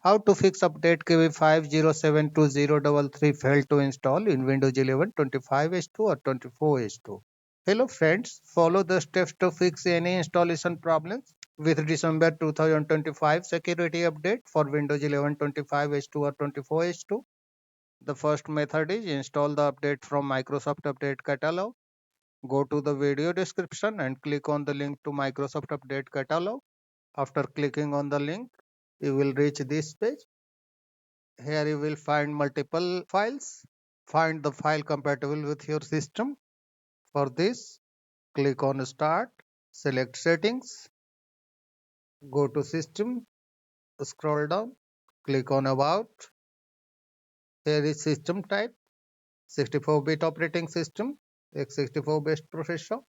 How to fix update KB5072033 failed to install in Windows 11 25H2 or 24H2. Hello friends, follow the steps to fix any installation problems with December 2025 security update for Windows 11 25H2 or 24H2. The first method is install the update from Microsoft Update Catalog. Go to the video description and click on the link to Microsoft Update Catalog. After clicking on the link, you will reach this page. Here you will find multiple files. Find the file compatible with your system. For this, click on Start, select Settings, go to System, scroll down, click on About. Here is System type, 64-bit operating system, x64-based processor.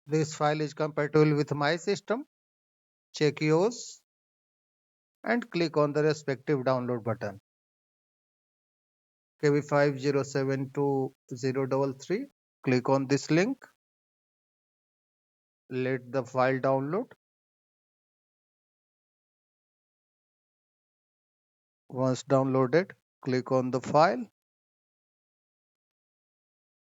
This file is compatible with my system. Check yours and click on the respective download button. KB5072033. Click on this link. Let the file download. Once downloaded, click on the file.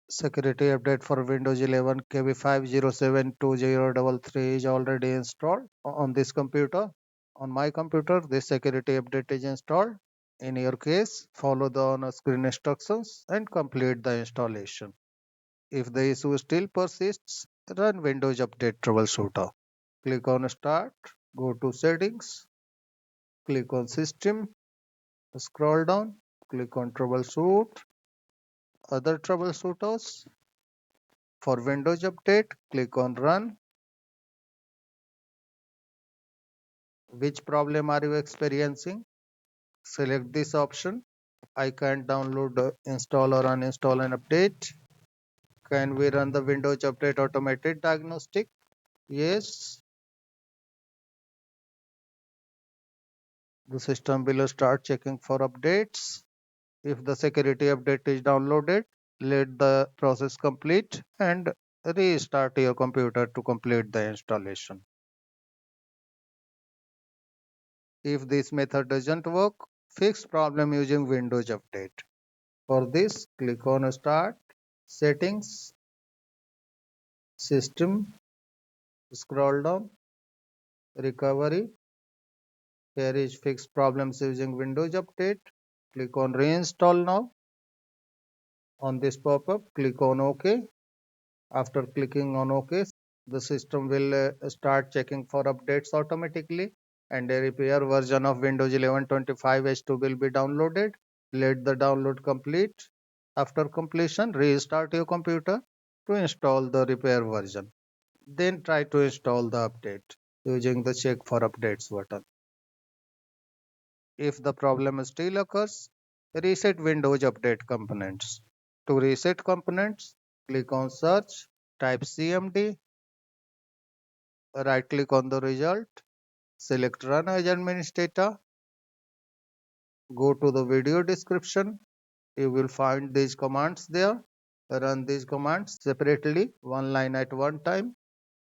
Security update for Windows 11 KB5072033 is already installed on this computer. On my computer, this security update is installed. In your case, follow the on-screen instructions and complete the installation. If the issue still persists, run Windows Update Troubleshooter. Click on Start, go to Settings, click on System, scroll down, click on Troubleshoot, Other Troubleshooters. For Windows Update, click on Run. Which problem are you experiencing? Select this option. I can't download, install or uninstall an update. Can we run the Windows Update automated diagnostic? Yes. The system will start checking for updates. If the security update is downloaded, let the process complete and restart your computer to complete the installation. If this method doesn't work, fix problem using Windows Update. For this, click on Start, Settings, System, scroll down, Recovery. Here is Fix Problems using Windows Update. Click on Reinstall now. On this pop-up, click on OK. After clicking on OK, the system will start checking for updates automatically and a repair version of Windows 11 25H2 will be downloaded. Let the download complete. After completion, restart your computer to install the repair version. Then try to install the update using the check for updates button. If the problem still occurs, reset Windows Update components. To reset components, click on Search, type CMD, right click on the result, select Run as Administrator, go to the video description. You will find these commands there. Run these commands separately, one line at one time.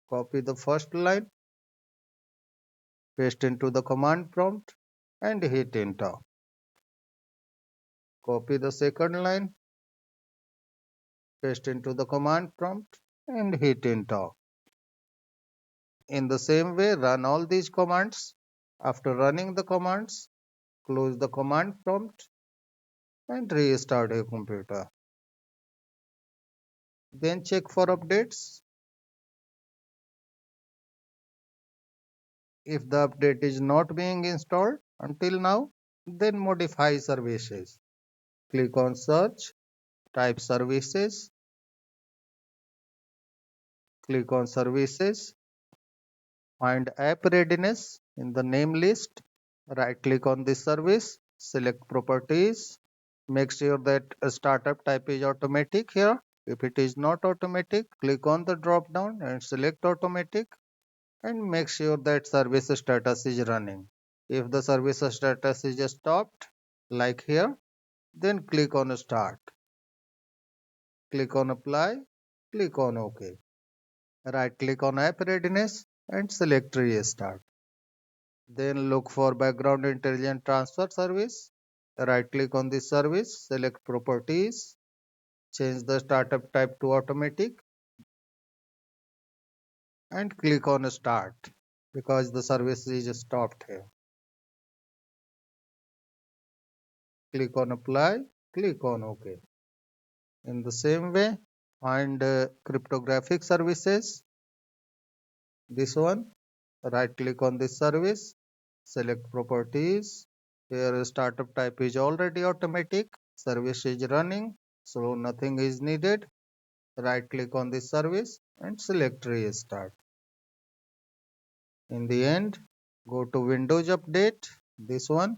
Copy the first line, paste into the command prompt and hit enter. Copy the second line, paste into the command prompt and hit enter. In the same way, run all these commands. After running the commands, close the command prompt and restart your computer. Then check for updates. If the update is not being installed until now, then modify services. Click on Search, type Services, click on Services, find App Readiness in the name list, right click on this service, select Properties, make sure that a startup type is automatic here. If it is not automatic, click on the drop down and select Automatic and make sure that service status is running. If the service status is stopped, like here, then click on Start. Click on Apply, click on OK. Right click on App Readiness and select Restart. Then look for background intelligent transfer service. Right click on this service, select properties, change the startup type to automatic and click on start because the service is stopped here. Click on apply, click on OK. In the same way, find cryptographic services. This one, right click on this service, select properties. Here startup type is already automatic, service is running, so nothing is needed. Right click on this service and select restart. In the end, go to Windows Update, this one,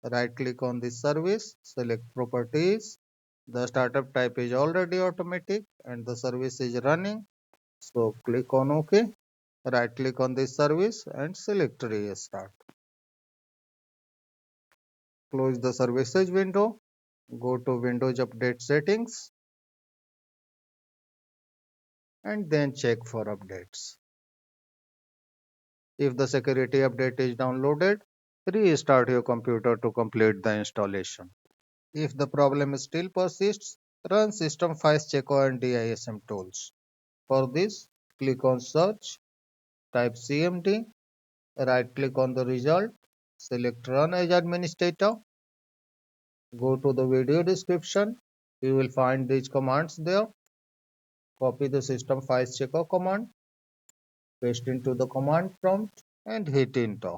right click on this service, select properties. The startup type is already automatic and the service is running, so click on OK. Right click on this service and select restart. Close the services window, go to Windows Update settings and then check for updates. If the security update is downloaded, restart your computer to complete the installation. If the problem still persists, run System Files Checker and DISM tools. For this, click on Search, type CMD, right click on the result, select Run as Administrator, go to the video description, you will find these commands there. Copy the System Files Checker command, paste into the command prompt and hit enter.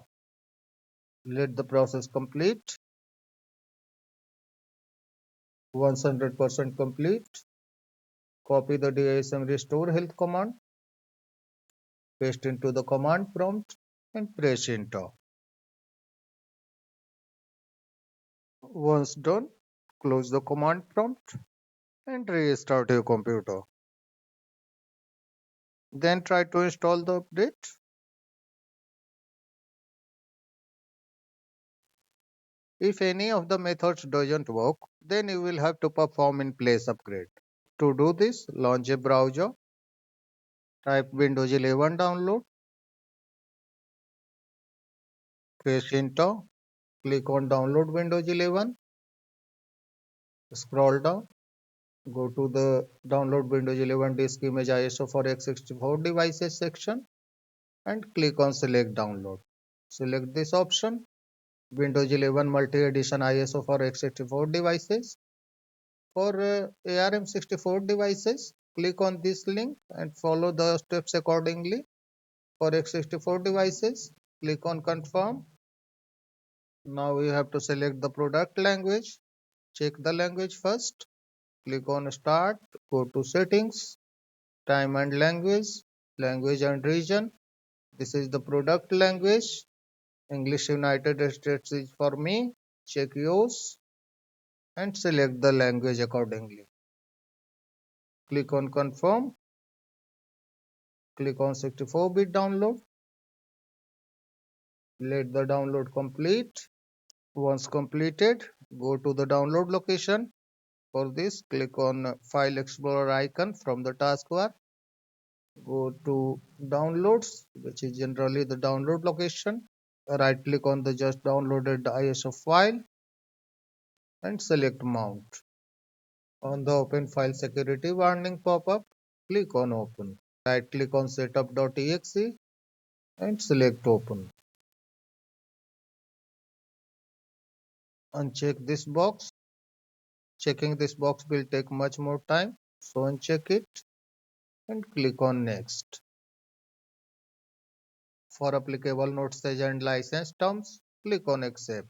Let the process complete. Once 100% complete, copy the DISM RestoreHealth command, paste into the command prompt and press enter. Once done, close the command prompt and restart your computer. Then try to install the update. If any of the methods doesn't work, then you will have to perform in place upgrade. To do this, launch a browser, type Windows 11 download, press enter, click on download Windows 11, scroll down, go to the download Windows 11 disk image ISO for x64 devices section and click on select download. Select this option, Windows 11 multi-edition ISO for x64 devices. For ARM64 devices, click on this link and follow the steps accordingly. For x64 devices, click on confirm. Now we have to select the product language. Check the language first. Click on start, go to settings, time and language, language and region. This is the product language. English United States is for me. Check yours and select the language accordingly. Click on confirm. Click on 64-bit download. Let the download complete. Once completed, go to the download location. For this, click on File Explorer icon from the taskbar. Go to Downloads, which is generally the download location. Right click on the just downloaded ISO file and select Mount. On the Open File Security warning pop-up, click on Open. Right click on setup.exe and select Open. Uncheck this box. Checking this box will take much more time, so uncheck it and click on Next. For applicable notices and license terms, click on Accept.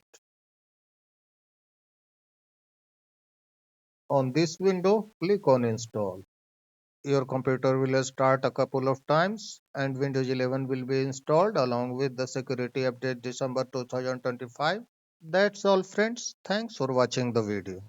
On this window, click on Install. Your computer will start a couple of times and Windows 11 will be installed along with the security update December 2025. That's all friends. Thanks for watching the video.